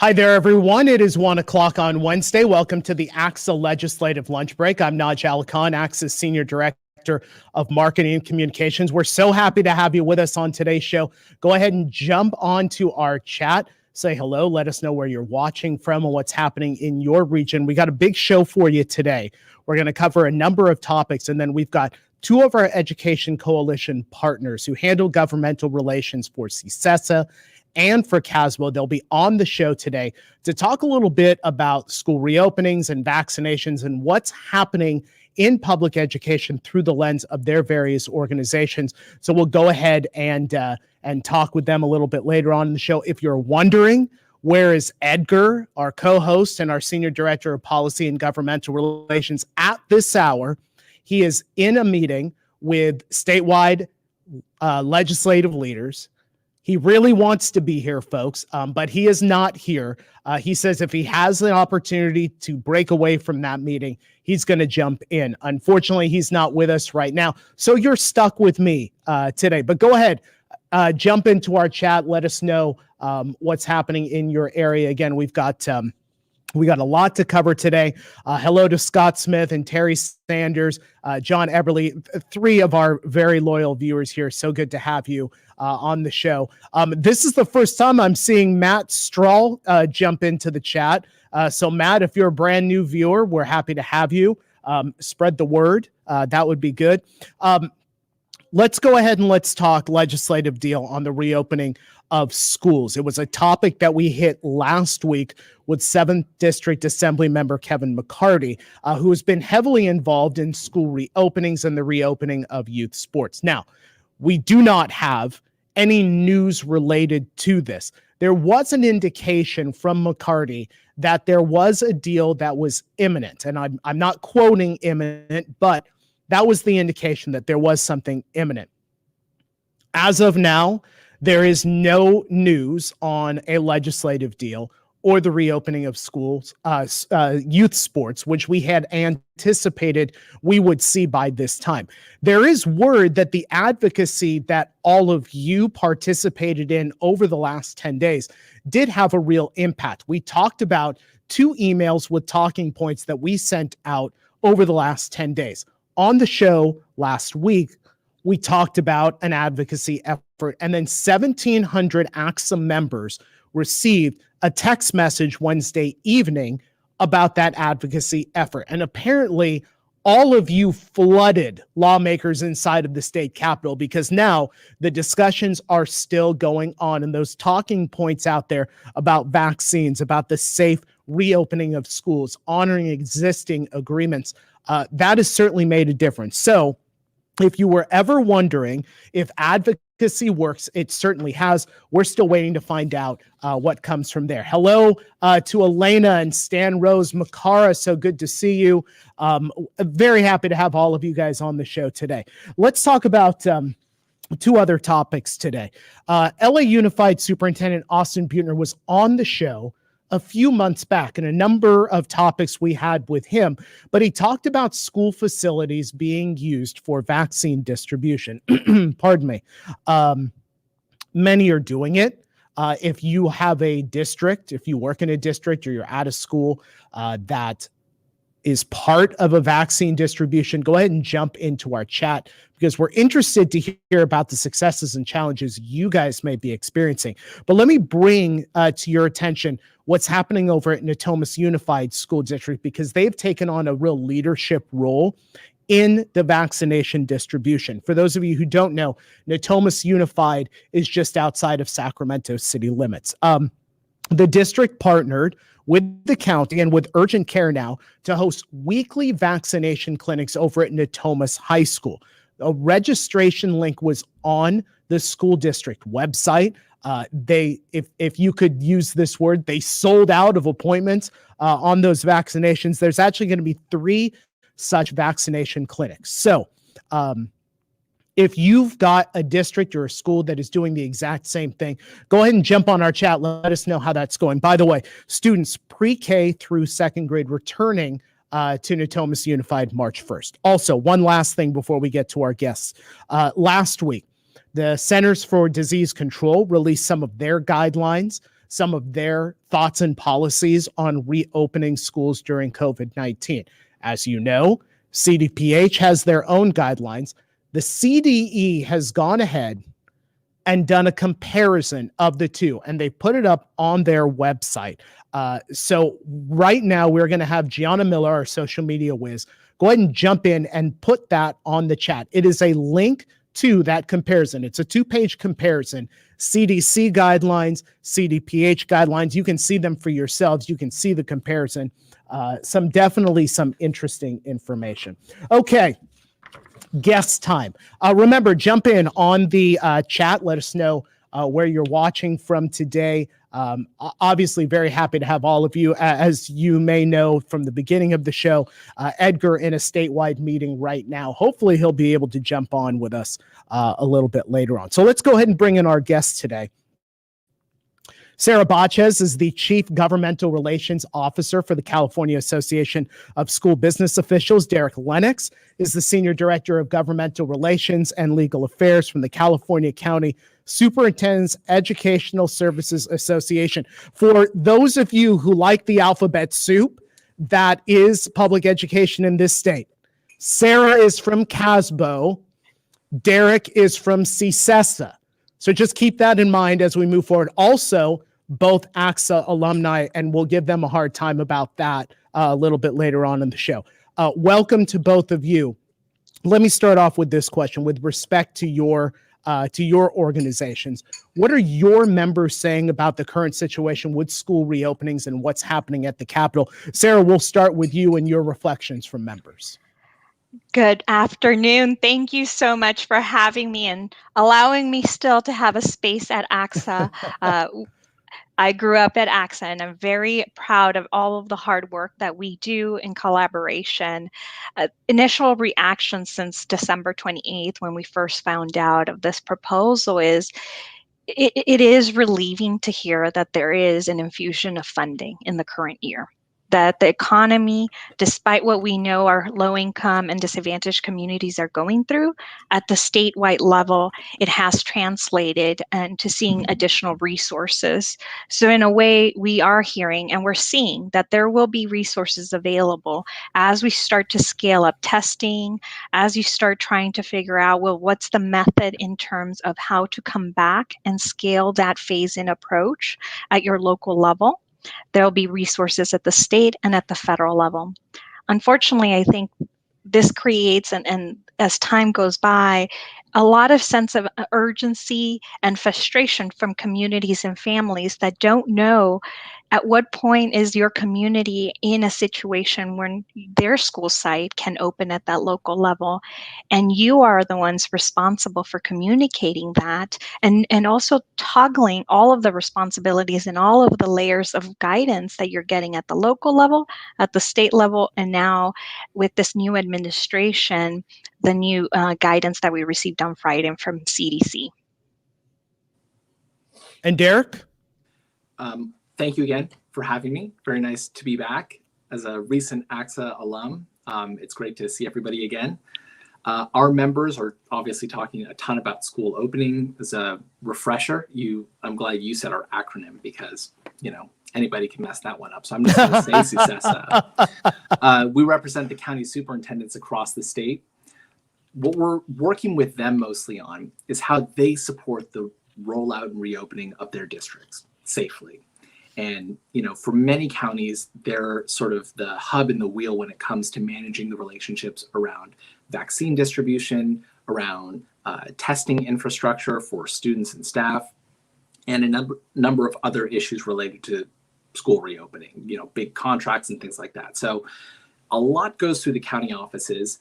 Hi there, everyone. It is 1 o'clock on Wednesday. Welcome to the ACSA Legislative Lunch Break. I'm Naj Alikhan, ACSA's Senior Director of Marketing and Communications. We're so happy to have you with us on today's show. Go ahead and jump onto our chat. Say hello. Let us know where you're watching from and what's happening in your region. We got a big show for you today. We're going to cover a number of topics, and then we've got two of our Education Coalition partners who handle governmental relations for CCSESA and for CASBO. They'll be on the show today to talk a little bit about school reopenings and vaccinations and what's happening in public education through the lens of their various organizations. So we'll go ahead and talk with them a little bit later on in the show. If you're wondering, where is Edgar, our co-host and our Senior Director of Policy and Governmental Relations at this hour? He is in a meeting with statewide legislative leaders. He really wants to be here, folks, but he is not here. He says if he has the opportunity to break away from that meeting, he's going to jump in. Unfortunately, he's not with us right now, so you're stuck with me today. But go ahead, jump into our chat. Let us know what's happening in your area. Again, we got a lot to cover today. Hello to Scott Smith and Terry Sanders, John Eberly, three of our very loyal viewers here. So good to have you on the show. This is the first time I'm seeing Matt Strahl jump into the chat. So Matt, if you're a brand new viewer, we're happy to have you. Spread the word. That would be good. Let's go ahead and let's talk legislative deal on the reopening of schools. It was a topic that we hit last week with 7th District Assembly member Kevin McCarty, who has been heavily involved in school reopenings and the reopening of youth sports. Now, we do not have any news related to this. There was an indication from McCarty that there was a deal that was imminent, and I'm not quoting imminent, but that was the indication that there was something imminent. As of now, there is no news on a legislative deal or the reopening of schools, youth sports, which we had anticipated we would see by this time. There is word that the advocacy that all of you participated in over the last 10 days did have a real impact. We talked about 2 emails with talking points that we sent out over the last 10 days. On the show last week, we talked about an advocacy effort, and then 1,700 ACSA members received a text message Wednesday evening about that advocacy effort. And apparently, all of you flooded lawmakers inside of the state capitol because now the discussions are still going on, and those talking points out there about vaccines, about the safe reopening of schools, honoring existing agreements, that has certainly made a difference. So if you were ever wondering if advocacy works, it certainly has. We're still waiting to find out what comes from there. Hello to Elena and Stan Rose Makara. So good to see you. Very happy to have all of you guys on the show today. Let's talk about 2 other topics today. LA Unified Superintendent Austin Buettner was on the show a few months back, and a number of topics we had with him, but he talked about school facilities being used for vaccine distribution. Pardon me. Many are doing it. If you have a district, if you work in a district or you're at a school that is part of a vaccine distribution, go ahead and jump into our chat because we're interested to hear about the successes and challenges you guys may be experiencing. But let me bring to your attention what's happening over at Natomas Unified School District, because they've taken on a real leadership role in the vaccination distribution. For those of you who don't know, Natomas Unified is just outside of Sacramento city limits. The district partnered with the county and with Urgent Care Now to host weekly vaccination clinics over at Natomas High School. A registration link was on the school district website. If you could use this word, they sold out of appointments on those vaccinations. There's actually going to be 3 such vaccination clinics. So if you've got a district or a school that is doing the exact same thing, go ahead and jump on our chat. Let us know how that's going. By the way, students pre-K through 2nd grade returning to Natomas Unified March 1st. Also, one last thing before we get to our guests. Last week, the Centers for Disease Control released some of their guidelines some of their thoughts and policies on reopening schools during COVID-19. As you know, CDPH has their own guidelines. The CDE has gone ahead and done a comparison of the two, and they put it up on their website. So right now, we're going to have Gianna Miller, our social media whiz, go ahead and jump in and put that on the chat. It is a link to that comparison. It's a 2-page comparison. CDC guidelines, CDPH guidelines. You can see them for yourselves. You can see the comparison. Definitely some interesting information. Okay. Guest time. Remember, jump in on the chat. Let us know where you're watching from today. Obviously, very happy to have all of you. As you may know from the beginning of the show, Edgar in a statewide meeting right now. Hopefully, he'll be able to jump on with us a little bit later on. So let's go ahead and bring in our guests today. Sara Bachez is the Chief Governmental Relations Officer for the California Association of School Business Officials. Derick Lennox is the Senior Director of Governmental Relations and Legal Affairs from the California County Superintendent's Educational Services Association. For those of you who like the alphabet soup, that is public education in this state. Sara is from CASBO. Derick is from CCSESA. So just keep that in mind as we move forward. Also, both ACSA alumni, and we'll give them a hard time about that a little bit later on in the show. Welcome to both of you. Let me start off with this question with respect to your organizations. What are your members saying about the current situation with school reopenings and what's happening at the Capitol? Sara, we'll start with you and your reflections from members. Good afternoon. Thank you so much for having me and allowing me still to have a space at ACSA. I grew up at ACSA, and I'm very proud of all of the hard work that we do in collaboration. Initial reaction since December 28th, when we first found out of this proposal, is it is relieving to hear that there is an infusion of funding in the current year. That the economy, despite what we know our low-income and disadvantaged communities are going through, at the statewide level, it has translated into seeing additional resources. So in a way, we are hearing and we're seeing that there will be resources available as we start to scale up testing, as you start trying to figure out, well, what's the method in terms of how to come back and scale that phase-in approach at your local level. There'll be resources at the state and at the federal level. Unfortunately, I think this creates, and as time goes by, a lot of sense of urgency and frustration from communities and families that don't know at what point is your community in a situation when their school site can open at that local level. And you are the ones responsible for communicating that and also toggling all of the responsibilities and all of the layers of guidance that you're getting at the local level, at the state level, and now with this new administration, the new guidance that we received on Friday from CDC. And Derick? Thank you again for having me. Very nice to be back as a recent ACSA alum. It's great to see everybody again. Our members are obviously talking a ton about school opening. As a refresher, I'm glad you said our acronym because, anybody can mess that one up. So I'm just going to say ACSA. We represent the county superintendents across the state. What we're working with them mostly on is how they support the rollout and reopening of their districts safely. And, for many counties, they're sort of the hub and the wheel when it comes to managing the relationships around vaccine distribution, around testing infrastructure for students and staff, and a number of other issues related to school reopening, big contracts and things like that. So a lot goes through the county offices.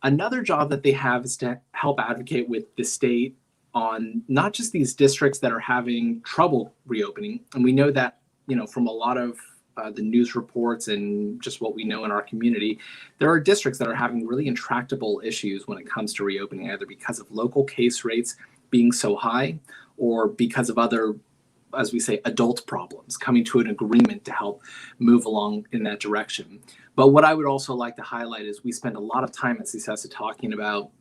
Another job that they have is to help advocate with the state on not just these districts that are having trouble reopening. And we know that, from a lot of the news reports and just what we know in our community, there are districts that are having really intractable issues when it comes to reopening, either because of local case rates being so high or because of other, as we say, adult problems, coming to an agreement to help move along in that direction. But what I would also like to highlight is we spend a lot of time at CCSESA talking about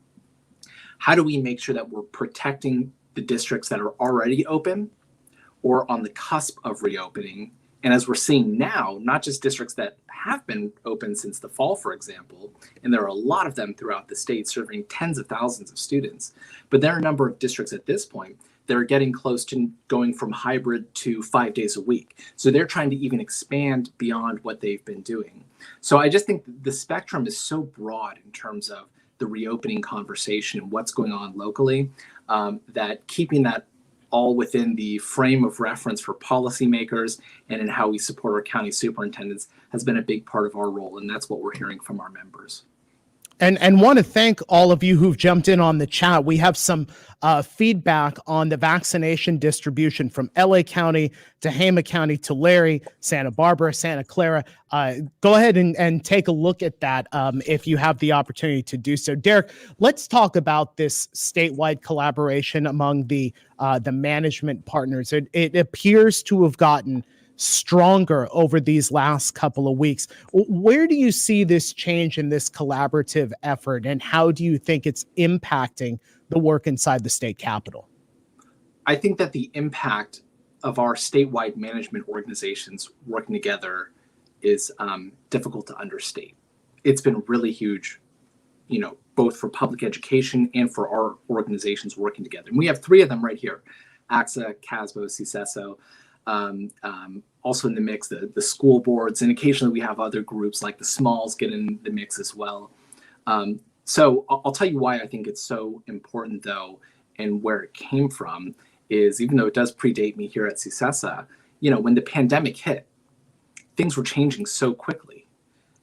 how do we make sure that we're protecting the districts that are already open or on the cusp of reopening. And as we're seeing now, not just districts that have been open since the fall, for example, and there are a lot of them throughout the state serving tens of thousands of students, but there are a number of districts at this point that are getting close to going from hybrid to 5 days a week. So they're trying to even expand beyond what they've been doing. So I just think the spectrum is so broad in terms of the reopening conversation and what's going on locally, that keeping that all within the frame of reference for policymakers and in how we support our county superintendents has been a big part of our role. And that's what we're hearing from our members. And want to thank all of you who've jumped in on the chat. We have some feedback on the vaccination distribution from LA County to Hama County to Larry, Santa Barbara, Santa Clara. Go ahead and take a look at that if you have the opportunity to do so. Derick, let's talk about this statewide collaboration among the management partners. It appears to have gotten stronger over these last couple of weeks. Where do you see this change in this collaborative effort, and how do you think it's impacting the work inside the state capitol? I think that the impact of our statewide management organizations working together is difficult to understate. It's been really huge, both for public education and for our organizations working together. And we have 3 of them right here: ACSA, CASBO, CCSESA. Also in the mix, the school boards, and occasionally we have other groups like the Smalls get in the mix as well. So I'll tell you why I think it's so important, though, and where it came from is, even though it does predate me here at CCSESA, when the pandemic hit, things were changing so quickly,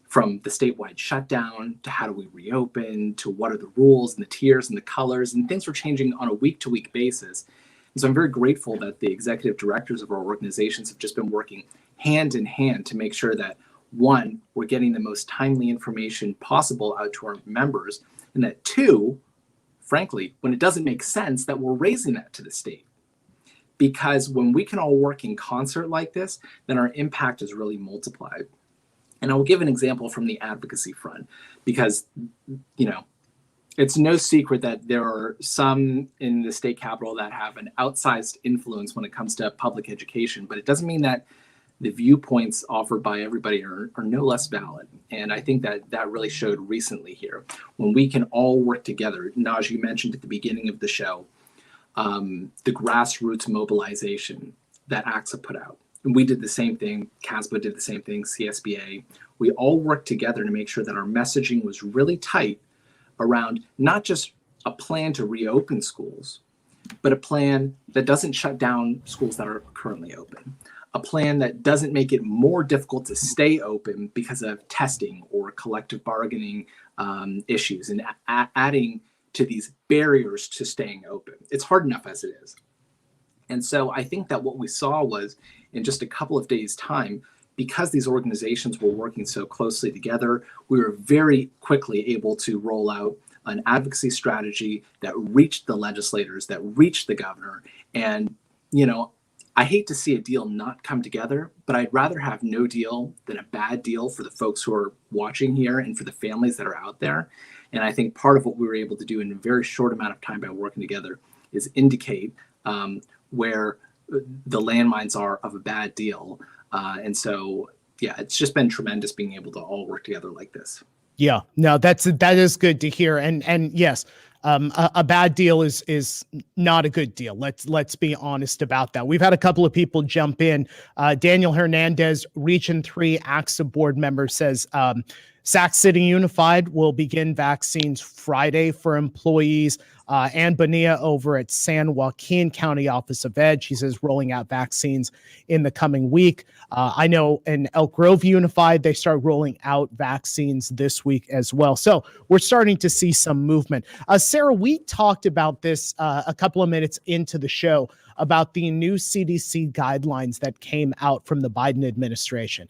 from the statewide shutdown to how do we reopen to what are the rules and the tiers and the colors, and things were changing on a week-to-week basis. And so I'm very grateful that the executive directors of our organizations have just been working hand in hand to make sure that, 1, we're getting the most timely information possible out to our members, and that 2, frankly, when it doesn't make sense, that we're raising that to the state. Because when we can all work in concert like this, then our impact is really multiplied. And I will give an example from the advocacy front, because, it's no secret that there are some in the state capitol that have an outsized influence when it comes to public education, but it doesn't mean that the viewpoints offered by everybody are no less valid. And I think that really showed recently here, when we can all work together. Naj, you mentioned at the beginning of the show, the grassroots mobilization that ACSA put out. And we did the same thing, CASBO did the same thing, CSBA. We all worked together to make sure that our messaging was really tight around not just a plan to reopen schools, but a plan that doesn't shut down schools that are currently open. A plan that doesn't make it more difficult to stay open because of testing or collective bargaining issues, and adding to these barriers to staying open. It's hard enough as it is. And so I think that what we saw was, in just a couple of days' time, because these organizations were working so closely together, we were very quickly able to roll out an advocacy strategy that reached the legislators, that reached the governor. And, I hate to see a deal not come together, but I'd rather have no deal than a bad deal for the folks who are watching here and for the families that are out there. And I think part of what we were able to do in a very short amount of time by working together is indicate where the landmines are of a bad deal. And so, it's just been tremendous being able to all work together like this. Yeah, no, that is good to hear. And yes, a bad deal is not a good deal. Let's be honest about that. We've had a couple of people jump in. Daniel Hernandez, Region 3 ACSA board member, says Sac City Unified will begin vaccines Friday for employees. Ann Bonilla over at San Joaquin County Office of Ed, she says rolling out vaccines in the coming week. I know in Elk Grove Unified, they start rolling out vaccines this week as well. So we're starting to see some movement. Sara, we talked about this a couple of minutes into the show about the new CDC guidelines that came out from the Biden administration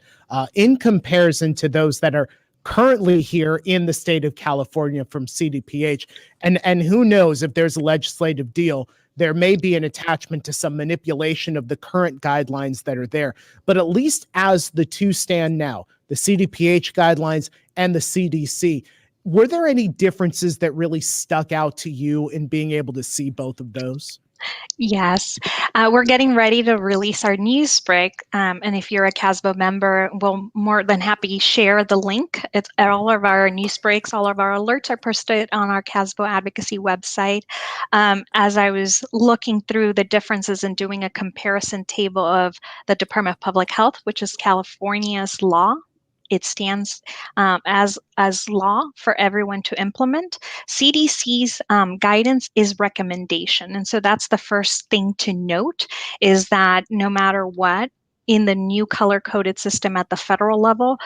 in comparison to those that are currently here in the state of California from CDPH. And who knows, if there's a legislative deal, there may be an attachment to some manipulation of the current guidelines that are there. But at least as the two stand now, the CDPH guidelines and the CDC, were there any differences that really stuck out to you in being able to see both of those? Yes, we're getting ready to release our news break. And if you're a CASBO member, we'll more than happy share the link. It's all of our news breaks, all of our alerts are posted on our CASBO advocacy website. As I was looking through the differences and doing a comparison table of the Department of Public Health, which is California's law, it stands as law for everyone to implement. CDC's guidance is recommendation. And so that's the first thing to note, is that no matter what, in the new color-coded system at the federal level,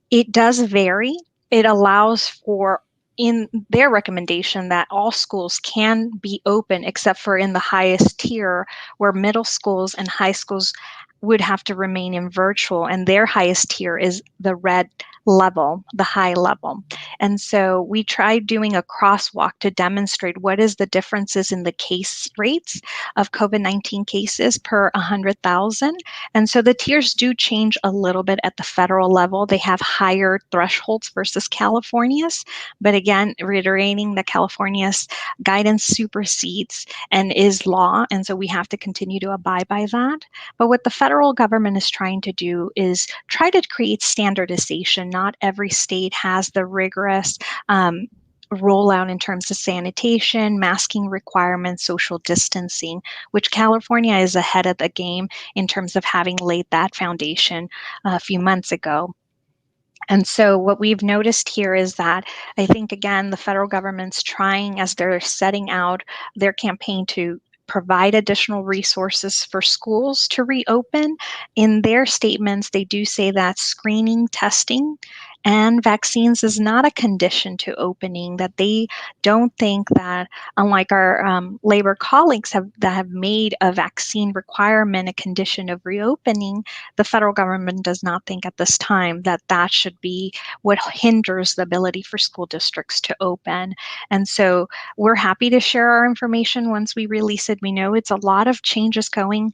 it does vary. It allows for, in their recommendation, that all schools can be open except for in the highest tier, where middle schools and high schools would have to remain in virtual, and their highest tier is the red level, the high level. And so we tried doing a crosswalk to demonstrate what is the differences in the case rates of COVID-19 cases per 100,000. And so the tiers do change a little bit at the federal level. They have higher thresholds versus California's. But again, reiterating that California's guidance supersedes and is law. And so we have to continue to abide by that. But what the federal government is trying to do is try to create standardization. Not every state has the rigorous rollout in terms of sanitation, masking requirements, social distancing, which California is ahead of the game in terms of having laid that foundation a few months ago. And so what we've noticed here is that I think, again, the federal government's trying, as they're setting out their campaign to provide additional resources for schools to reopen. In their statements, they do say that screening, testing, and vaccines is not a condition to opening, that they don't think that, unlike our labor colleagues that have made a vaccine requirement a condition of reopening, the federal government does not think at this time that that should be what hinders the ability for school districts to open. And so we're happy to share our information once we release it. We know it's a lot of changes going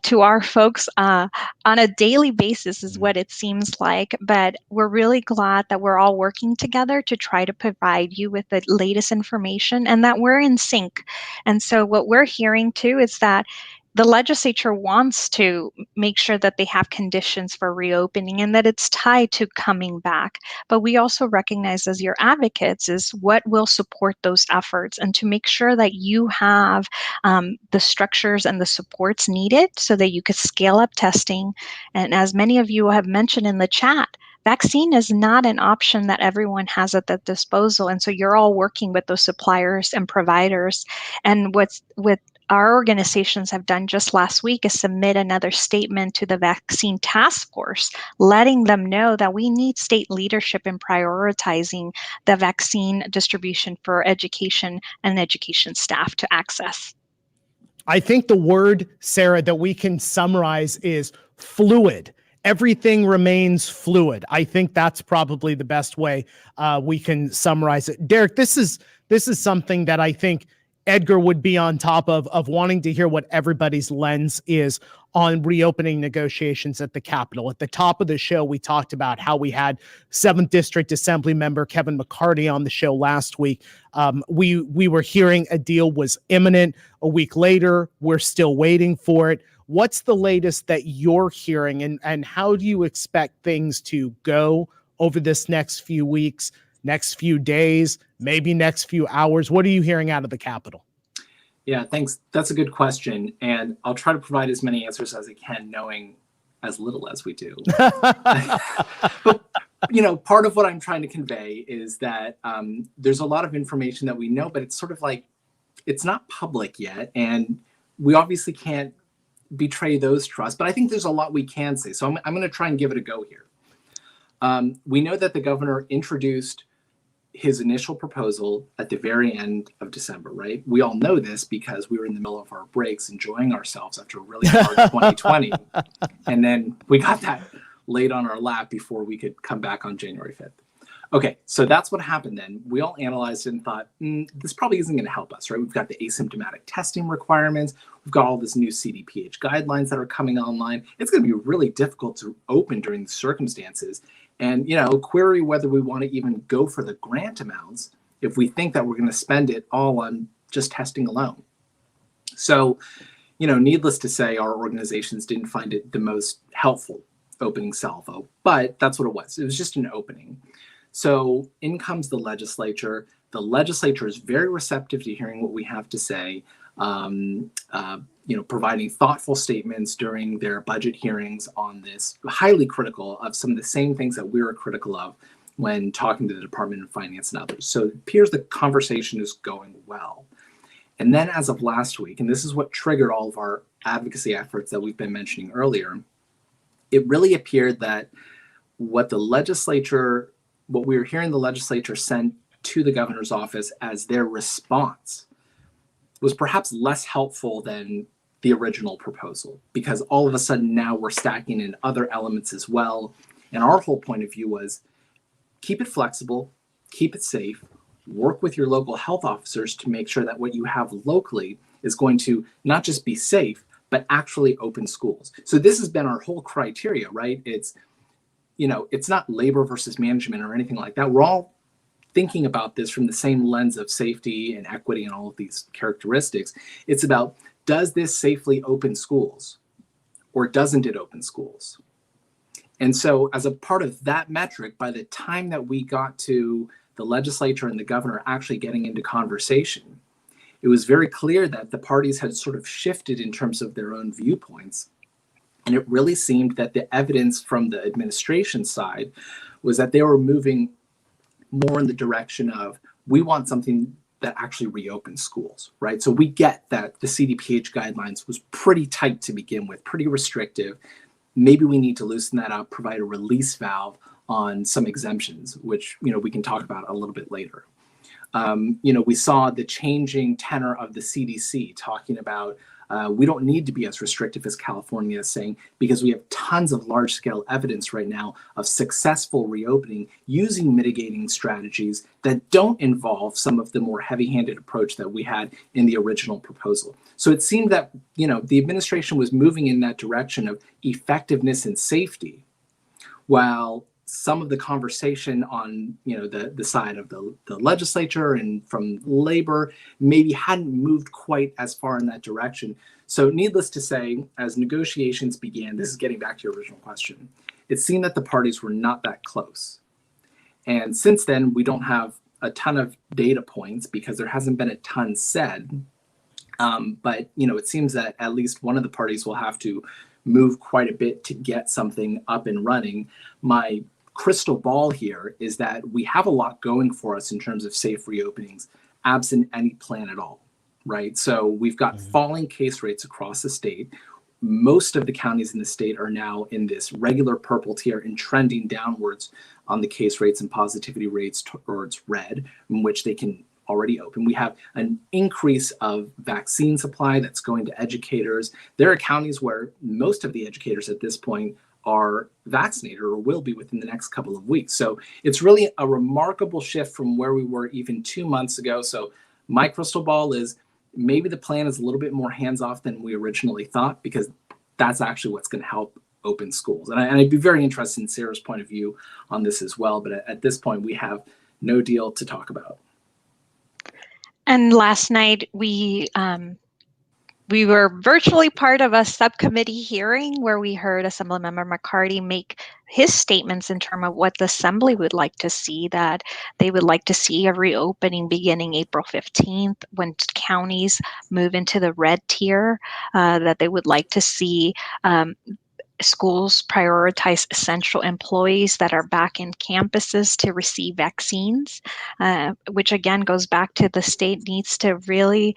to our folks on a daily basis is what it seems like, but we're really glad that we're all working together to try to provide you with the latest information and that we're in sync. And so what we're hearing too is that the legislature wants to make sure that they have conditions for reopening and that it's tied to coming back. But we also recognize, as your advocates, is what will support those efforts and to make sure that you have the structures and the supports needed so that you could scale up testing. And as many of you have mentioned in the chat, vaccine is not an option that everyone has at their disposal. And so you're all working with those suppliers and providers. And what our organizations have done just last week is submit another statement to the vaccine task force, letting them know that we need state leadership in prioritizing the vaccine distribution for education and education staff to access. I think the word, Sara, that we can summarize is fluid. Everything remains fluid. I think that's probably the best way we can summarize it. Derick, this is something that I think Edgar would be on top of wanting to hear what everybody's lens is on reopening negotiations at the Capitol. At the top of the show, we talked about how we had 7th District Assembly member Kevin McCarty on the show last week. We were hearing a deal was imminent. A week later, we're still waiting for it. What's the latest that you're hearing, and how do you expect things to go over this next few weeks, next few days, maybe next few hours? What are you hearing out of the Capitol? Yeah, thanks. That's a good question. And I'll try to provide as many answers as I can, knowing as little as we do. But, part of what I'm trying to convey is that there's a lot of information that we know, but it's sort of like, it's not public yet. And we obviously can't betray those trusts, but I think there's a lot we can say. So I'm going to try and give it a go here. We know that the governor introduced his initial proposal at the very end of December, right? We all know this because we were in the middle of our breaks enjoying ourselves after a really hard 2020. And then we got that laid on our lap before we could come back on January 5th. Okay, so that's what happened then. We all analyzed it and thought, this probably isn't going to help us, right? We've got the asymptomatic testing requirements. We've got all this new CDPH guidelines that are coming online. It's going to be really difficult to open during the circumstances. And, query whether we want to even go for the grant amounts if we think that we're going to spend it all on just testing alone. So, needless to say, our organizations didn't find it the most helpful opening salvo, but that's what it was. It was just an opening. So in comes the legislature. The legislature is very receptive to hearing what we have to say, providing thoughtful statements during their budget hearings on this, highly critical of some of the same things that we were critical of when talking to the Department of Finance and others. So it appears the conversation is going well. And then as of last week, and this is what triggered all of our advocacy efforts that we've been mentioning earlier, it really appeared that what we were hearing the legislature send to the governor's office as their response was perhaps less helpful than the original proposal, because all of a sudden now we're stacking in other elements as well. And our whole point of view was keep it flexible, keep it safe, work with your local health officers to make sure that what you have locally is going to not just be safe, but actually open schools. So this has been our whole criteria, right? It's not labor versus management or anything like that. We're all thinking about this from the same lens of safety and equity and all of these characteristics. It's about, does this safely open schools or doesn't it open schools? And so as a part of that metric, by the time that we got to the legislature and the governor actually getting into conversation, it was very clear that the parties had sort of shifted in terms of their own viewpoints. And it really seemed that the evidence from the administration side was that they were moving more in the direction of, we want something that actually reopens schools, right? So we get that the CDPH guidelines was pretty tight to begin with, pretty restrictive. Maybe we need to loosen that up, provide a release valve on some exemptions, which we can talk about a little bit later. We saw the changing tenor of the CDC talking about we don't need to be as restrictive as California is saying, because we have tons of large-scale evidence right now of successful reopening using mitigating strategies that don't involve some of the more heavy-handed approach that we had in the original proposal. So it seemed that the administration was moving in that direction of effectiveness and safety, while some of the conversation on the side of the legislature and from labor maybe hadn't moved quite as far in that direction. So needless to say, as negotiations began, this is getting back to your original question, it seemed that the parties were not that close. And since then, we don't have a ton of data points because there hasn't been a ton said. But it seems that at least one of the parties will have to move quite a bit to get something up and running. My crystal ball here is that we have a lot going for us in terms of safe reopenings, absent any plan at all, right? So we've got falling case rates across the state. Most of the counties in the state are now in this regular purple tier and trending downwards on the case rates and positivity rates towards red, in which they can already open. We have an increase of vaccine supply that's going to educators. There are counties where most of the educators at this point are vaccinated or will be within the next couple of weeks. So it's really a remarkable shift from where we were even 2 months ago. So my crystal ball is maybe the plan is a little bit more hands-off than we originally thought, because that's actually what's going to help open schools. And I'd be very interested in Sara's point of view on this as well. But at this point, we have no deal to talk about. And last night, we were virtually part of a subcommittee hearing where we heard Assemblymember McCarty make his statements in terms of what the Assembly would like to see, that they would like to see a reopening beginning April 15th when counties move into the red tier, that they would like to see schools prioritize essential employees that are back in campuses to receive vaccines, which again goes back to the state needs to really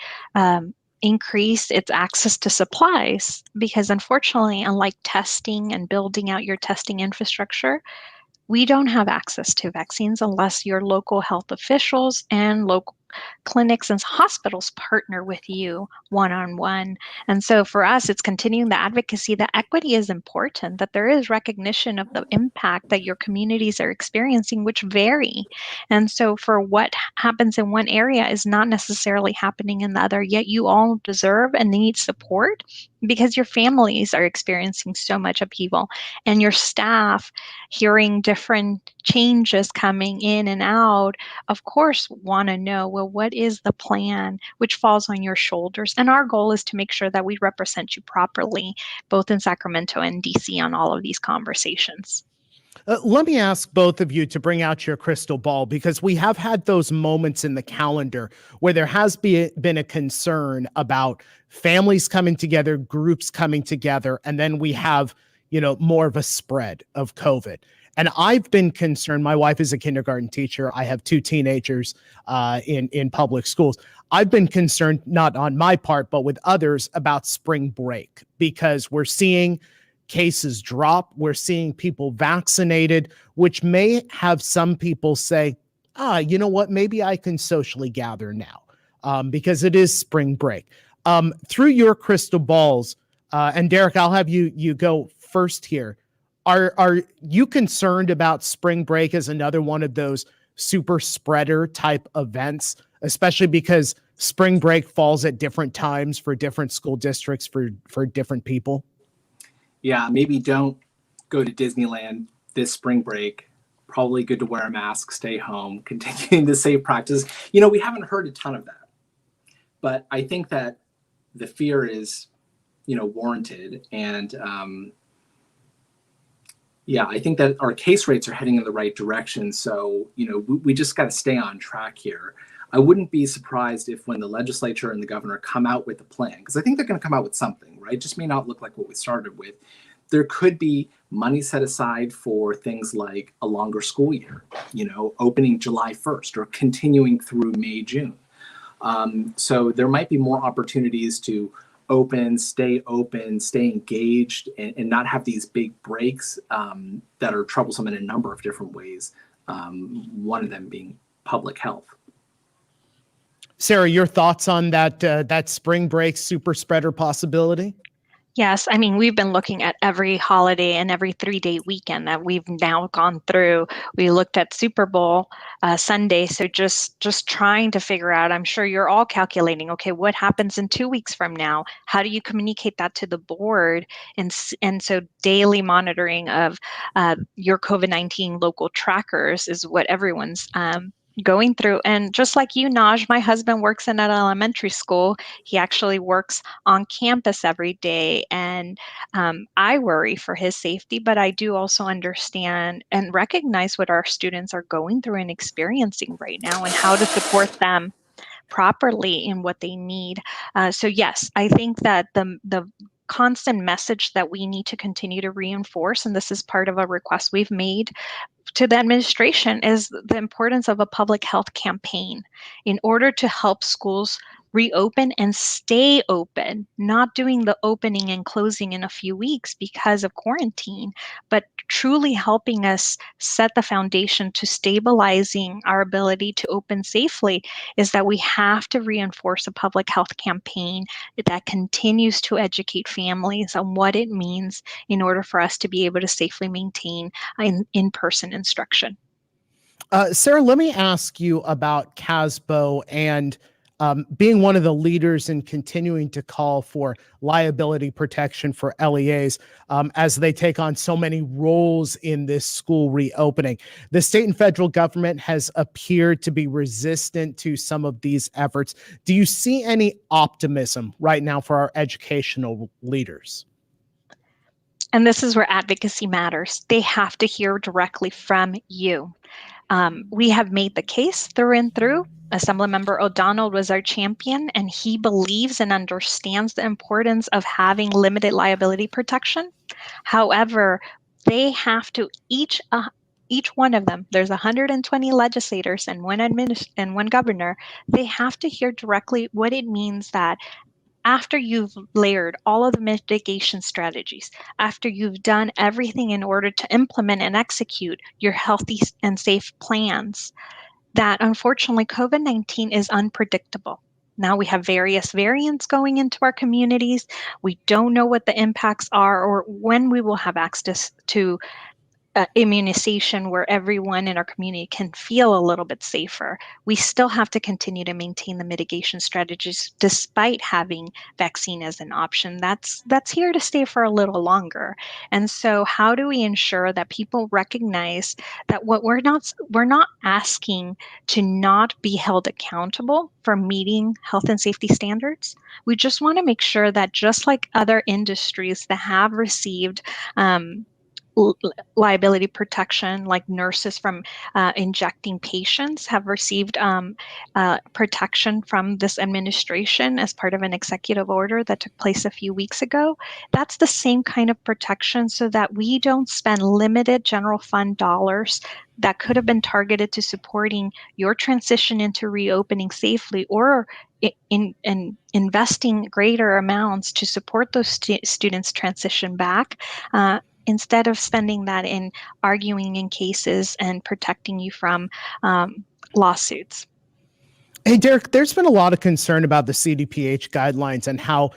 increase its access to supplies, because unfortunately, unlike testing and building out your testing infrastructure, we don't have access to vaccines unless your local health officials and local clinics and hospitals partner with you one-on-one. And so for us, it's continuing the advocacy that equity is important, that there is recognition of the impact that your communities are experiencing, which vary. And so for what happens in one area is not necessarily happening in the other, yet you all deserve and need support because your families are experiencing so much upheaval, and your staff hearing different changes coming in and out, of course, want to know, well, what is the plan, which falls on your shoulders? And our goal is to make sure that we represent you properly, both in Sacramento and DC on all of these conversations. Let me ask both of you to bring out your crystal ball, because we have had those moments in the calendar where there has been a concern about families coming together, groups coming together, and then we have, more of a spread of COVID. And I've been concerned. My wife is a kindergarten teacher. I have 2 teenagers in public schools. I've been concerned, not on my part, but with others, about spring break, because we're seeing cases drop. We're seeing people vaccinated, which may have some people say, you know what, maybe I can socially gather now because it is spring break. Through your crystal balls, and Derick, I'll have you go first here. Are you concerned about spring break as another one of those super spreader type events, especially because spring break falls at different times for different school districts for different people? Yeah, maybe don't go to Disneyland this spring break. Probably good to wear a mask, stay home, continuing the safe practice. We haven't heard a ton of that, but I think that the fear is, warranted. And I think that our case rates are heading in the right direction. So, we just got to stay on track here. I wouldn't be surprised if when the legislature and the governor come out with a plan, because I think they're going to come out with something, right? It just may not look like what we started with. There could be money set aside for things like a longer school year, opening July 1st or continuing through May, June. So there might be more opportunities to stay engaged, and not have these big breaks that are troublesome in a number of different ways. One of them being public health. Sara, your thoughts on that spring break super spreader possibility? Yes, I mean, we've been looking at every holiday and every 3-day weekend that we've now gone through. We looked at Super Bowl Sunday, so just trying to figure out, I'm sure you're all calculating, okay, what happens in 2 weeks from now? How do you communicate that to the board? And so daily monitoring of your COVID-19 local trackers is what everyone's going through. And just like you, Naj, my husband works in an elementary school. He actually works on campus every day. And I worry for his safety, but I do also understand and recognize what our students are going through and experiencing right now, and how to support them properly in what they need. So yes, I think that the constant message that we need to continue to reinforce, and this is part of a request we've made to the administration, is the importance of a public health campaign in order to help schools reopen and stay open, not doing the opening and closing in a few weeks because of quarantine, but truly helping us set the foundation to stabilizing our ability to open safely. Is that we have to reinforce a public health campaign that continues to educate families on what it means in order for us to be able to safely maintain in-person instruction. Sara, let me ask you about CASBO and being one of the leaders in continuing to call for liability protection for LEAs as they take on so many roles in this school reopening. The state and federal government has appeared to be resistant to some of these efforts. Do you see any optimism right now for our educational leaders? And this is where advocacy matters. They have to hear directly from you. We have made the case through and through. Assemblymember O'Donnell was our champion, and he believes and understands the importance of having limited liability protection. However, they have to each one of them, there's 120 legislators and one governor, they have to hear directly what it means that after you've layered all of the mitigation strategies, after you've done everything in order to implement and execute your healthy and safe plans, that unfortunately COVID-19 is unpredictable. Now we have various variants going into our communities. We don't know what the impacts are or when we will have access to immunization where everyone in our community can feel a little bit safer, we still have to continue to maintain the mitigation strategies despite having vaccine as an option. That's here to stay for a little longer. And so how do we ensure that people recognize that what we're not asking to not be held accountable for meeting health and safety standards? We just want to make sure that just like other industries that have received liability protection, like nurses from injecting patients have received protection from this administration as part of an executive order that took place a few weeks ago. That's the same kind of protection so that we don't spend limited general fund dollars that could have been targeted to supporting your transition into reopening safely, or in investing greater amounts to support those students transition back, instead of spending that in arguing in cases and protecting you from lawsuits. Hey, Derick, there's been a lot of concern about the CDPH guidelines and how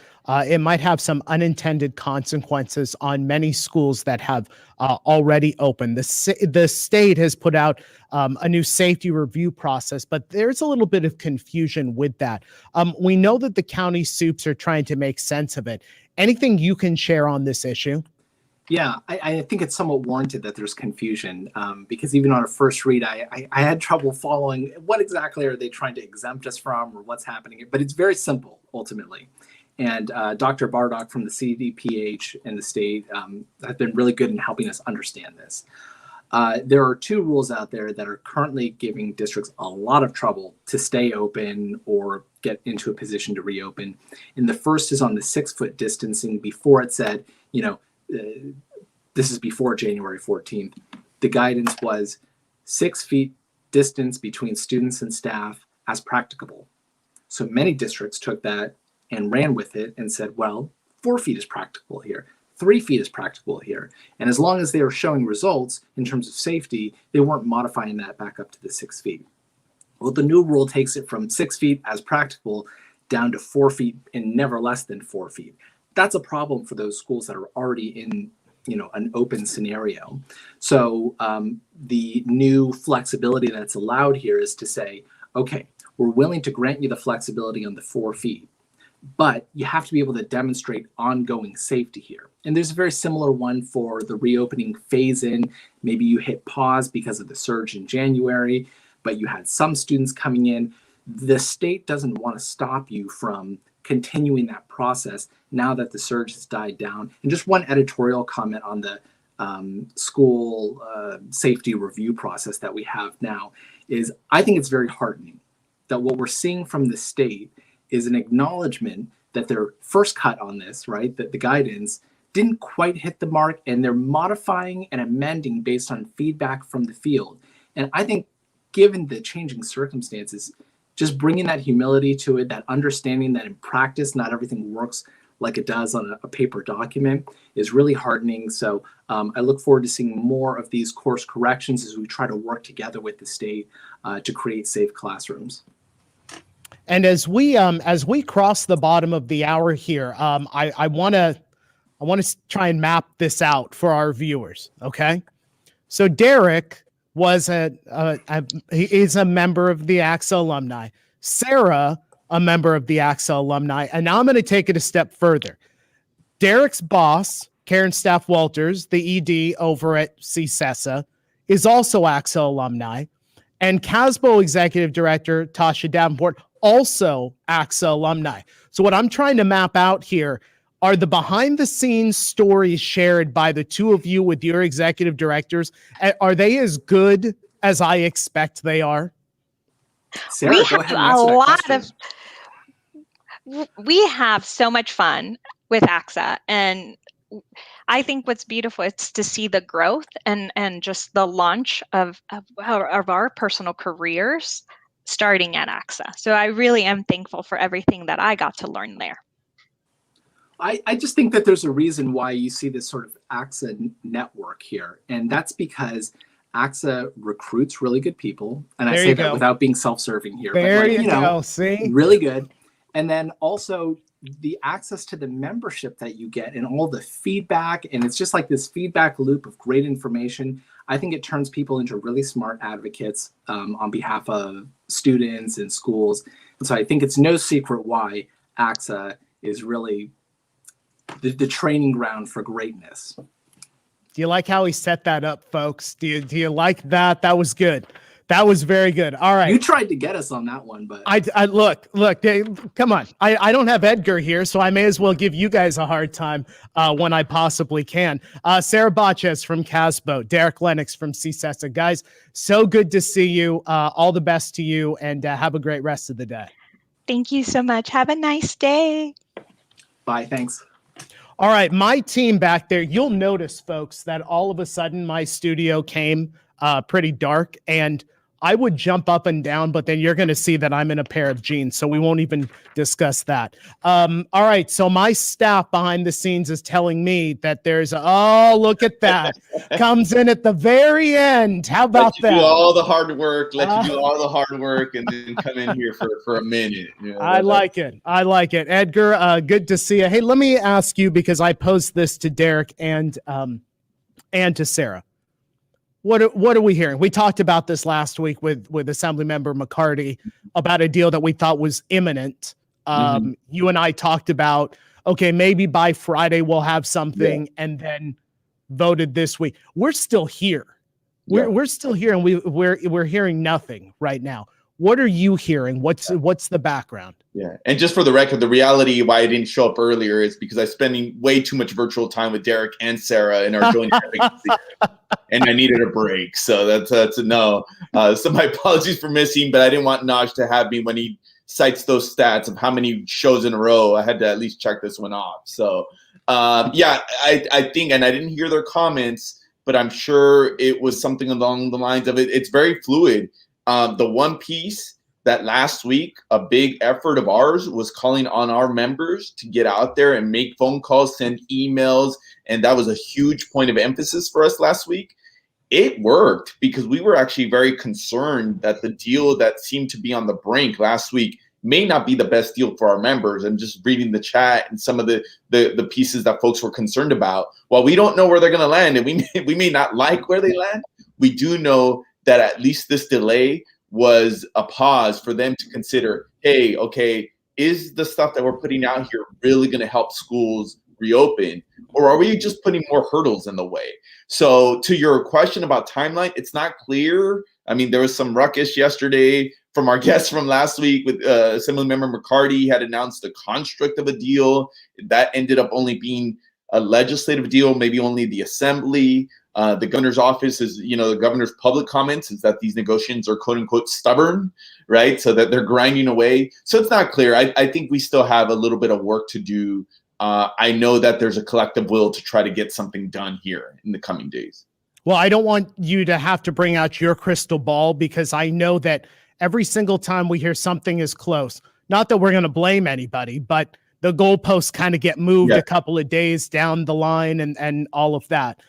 it might have some unintended consequences on many schools that have already opened. The state has put out a new safety review process, but there's a little bit of confusion with that. We know that the county soups are trying to make sense of it. Anything you can share on this issue? Yeah, I think it's somewhat warranted that there's confusion because even on a first read, I had trouble following what exactly are they trying to exempt us from or what's happening. But it's very simple, ultimately. And Dr. Bardock from the CDPH and the state have been really good in helping us understand this. There are two rules out there that are currently giving districts a lot of trouble to stay open or get into a position to reopen. And the first is on the 6-foot distancing. Before it said, this is before January 14th. The guidance was 6 feet distance between students and staff as practicable. So many districts took that and ran with it and said, well, 4 feet is practicable here. 3 feet is practicable here. And as long as they were showing results in terms of safety, they weren't modifying that back up to the 6 feet. Well, the new rule takes it from 6 feet as practicable down to 4 feet and never less than 4 feet. That's a problem for those schools that are already in, an open scenario. So the new flexibility that's allowed here is to say, okay, we're willing to grant you the flexibility on the 4 feet, but you have to be able to demonstrate ongoing safety here. And there's a very similar one for the reopening phase in. Maybe you hit pause because of the surge in January, but you had some students coming in. The state doesn't want to stop you from continuing that process now that the surge has died down. And just one editorial comment on the school safety review process that we have now is I think it's very heartening that what we're seeing from the state is an acknowledgement that their first cut on this, right, that the guidance didn't quite hit the mark, and they're modifying and amending based on feedback from the field. And I think given the changing circumstances, just bringing that humility to it, that understanding that in practice, not everything works like it does on a paper document is really heartening. So I look forward to seeing more of these course corrections as we try to work together with the state to create safe classrooms. And as we cross the bottom of the hour here, I want to try and map this out for our viewers. Okay, so Derick was he is a member of the ACSA alumni. Sara, a member of the ACSA alumni, and now I'm going to take it a step further. Derick's boss, Karen Staff Walters, the ED over at CCSESA, is also ACSA alumni, and CASBO Executive Director Tasha Davenport, also ACSA alumni. So what I'm trying to map out here are the behind-the-scenes stories shared by the two of you with your executive directors. Are they as good as I expect they are? Sara, we go have ahead and answer that question. We have so much fun with ACSA, and I think what's beautiful is to see the growth and just the launch of our personal careers starting at ACSA. So I really am thankful for everything that I got to learn there. I just think that there's a reason why you see this sort of ACSA network here, and that's because ACSA recruits really good people, and I say that without being self-serving here. There you go. See, really good. And then also the access to the membership that you get and all the feedback, and it's just like this feedback loop of great information. I think it turns people into really smart advocates on behalf of students and schools. And so I think it's no secret why ACSA is really the training ground for greatness. Do you like how he set that up, folks? Do you like that? That was good. That was very good. All right. You tried to get us on that one, but I look, come on. I don't have Edgar here, so I may as well give you guys a hard time when I possibly can. Sara Bachez from CASBO, Derick Lennox from CCSESA. Guys, so good to see you. All the best to you, and have a great rest of the day. Thank you so much. Have a nice day. bye, thanks. All right, my team back there, you'll notice, folks, that all of a sudden my studio came pretty dark, and I would jump up and down, but then you're going to see that I'm in a pair of jeans, so we won't even discuss that. All right, so my staff behind the scenes is telling me that there's, oh, look at that. Comes in at the very end. How about that? Do all the hard work, let you do all the hard work, and then come in here for a minute. You know, I like it. I like it. Edgar, good to see you. Hey, let me ask you, because I posed this to Derick and to Sara. What are we hearing? We talked about this last week with Assemblymember McCarty about a deal that we thought was imminent. You and I talked about, okay, maybe by Friday we'll have something, and then voted this week. We're still here. We're still here, and we're hearing nothing right now. What are you hearing? What's the background? Yeah, and just for the record, the reality why I didn't show up earlier is because I'm spending way too much virtual time with Derick and Sara in our joint advocacy, and I needed a break. So that's a no. So my apologies for missing, but I didn't want Naj to have me when he cites those stats of how many shows in a row. I had to at least check this one off. So yeah, I think, and I didn't hear their comments, but I'm sure it was something along the lines of it. It's very fluid. The one piece that last week, a big effort of ours was calling on our members to get out there and make phone calls, send emails, and that was a huge point of emphasis for us last week. It worked because we were actually very concerned that the deal that seemed to be on the brink last week may not be the best deal for our members. And just reading the chat and some of the pieces that folks were concerned about, while we don't know where they're going to land, and we may not like where they land, we do know that at least this delay was a pause for them to consider, hey, okay, is the stuff that we're putting out here really going to help schools reopen, or are we just putting more hurdles in the way? So to your question about timeline, it's not clear. I mean, there was some ruckus yesterday from our guest from last week with Assemblymember McCarty had announced the construct of a deal. That ended up only being a legislative deal, maybe only the assembly. The governor's office is, the governor's public comments is that these negotiations are quote unquote stubborn, right? So that they're grinding away. So it's not clear. I think we still have a little bit of work to do. I know that there's a collective will to try to get something done here in the coming days. Well, I don't want you to have to bring out your crystal ball, because I know that every single time we hear something is close, not that we're going to blame anybody, but the goalposts kind of get moved a couple of days down the line and all of that.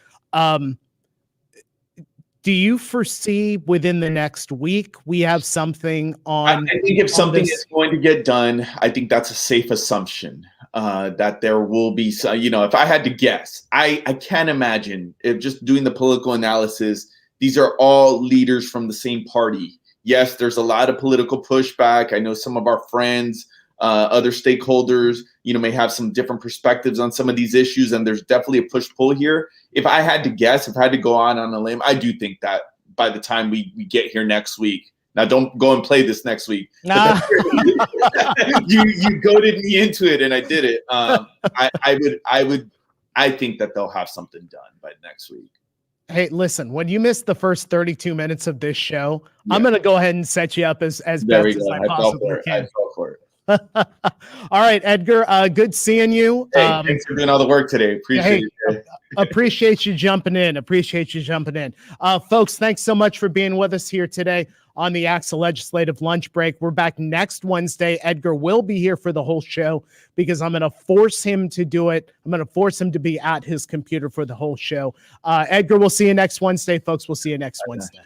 Do you foresee within the next week we have something on? I think if something is going to get done, I think that's a safe assumption that there will be. If I had to guess, I can't imagine, if just doing the political analysis, these are all leaders from the same party. Yes, there's a lot of political pushback. I know some of our friends, other stakeholders, may have some different perspectives on some of these issues, and there's definitely a push-pull here. If I had to guess, if I had to go on a limb, I do think that by the time we get here next week, now don't go and play this next week. Nah. you goaded me into it, and I did it. I think that they'll have something done by next week. Hey, listen, when you miss the first 32 minutes of this show, I'm going to go ahead and set you up as best as I possibly can. I fell for it. All right, Edgar, good seeing you. Hey, thanks for doing all the work today. Appreciate it. Appreciate you jumping in. Folks, thanks so much for being with us here today on the ACSA Legislative Lunch Break. We're back next Wednesday. Edgar will be here for the whole show because I'm going to force him to do it. I'm going to force him to be at his computer for the whole show. Edgar, we'll see you next Wednesday, folks. We'll see you next Wednesday.